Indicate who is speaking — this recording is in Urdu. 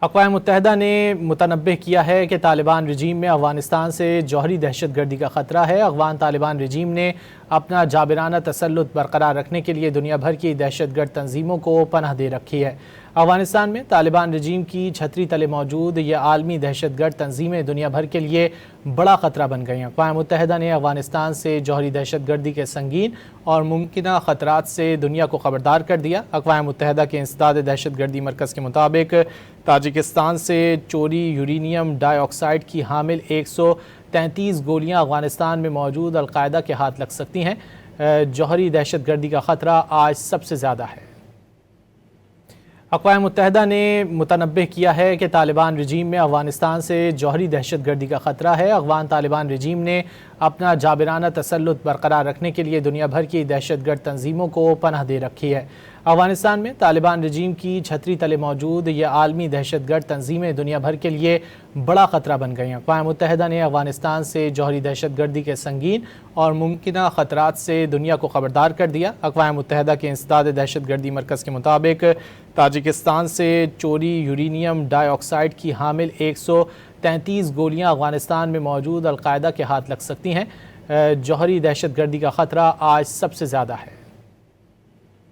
Speaker 1: اقوام متحدہ نے متنبہ کیا ہے کہ طالبان رجیم میں افغانستان سے جوہری دہشت گردی کا خطرہ ہے۔ افغان طالبان رجیم نے اپنا جابرانہ تسلط برقرار رکھنے کے لیے دنیا بھر کی دہشت گرد تنظیموں کو پناہ دے رکھی ہے۔ افغانستان میں طالبان رجیم کی چھتری تلے موجود یہ عالمی دہشت گرد تنظیمیں دنیا بھر کے لیے بڑا خطرہ بن گئی ہیں۔ اقوام متحدہ نے افغانستان سے جوہری دہشت گردی کے سنگین اور ممکنہ خطرات سے دنیا کو خبردار کر دیا۔ اقوام متحدہ کے انسداد دہشت گردی مرکز کے مطابق تاجکستان سے چوری یورینیم ڈائی آکسائڈ کی حامل 133 گولیاں افغانستان میں موجود القاعدہ کے ہاتھ لگ سکتی ہیں۔ جوہری دہشت گردی کا خطرہ آج سب سے زیادہ ہے۔ اقوام متحدہ نے متنبہ کیا ہے کہ طالبان رجیم میں افغانستان سے جوہری دہشت گردی کا خطرہ ہے۔ افغان طالبان رجیم نے اپنا جابرانہ تسلط برقرار رکھنے کے لیے دنیا بھر کی دہشت گرد تنظیموں کو پناہ دے رکھی ہے۔ افغانستان میں طالبان رجیم کی چھتری تلے موجود یہ عالمی دہشت گرد تنظیمیں دنیا بھر کے لیے بڑا خطرہ بن گئی ہیں۔ اقوام متحدہ نے افغانستان سے جوہری دہشت گردی کے سنگین اور ممکنہ خطرات سے دنیا کو خبردار کر دیا۔ اقوام متحدہ کے انسداد دہشت گردی مرکز کے مطابق تاجکستان سے چوری یورینیم ڈائی آکسائڈ کی حامل 133 گولیاں افغانستان میں موجود القاعدہ کے ہاتھ لگ سکتی ہیں۔ جوہری دہشت گردی کا خطرہ آج سب سے زیادہ ہے۔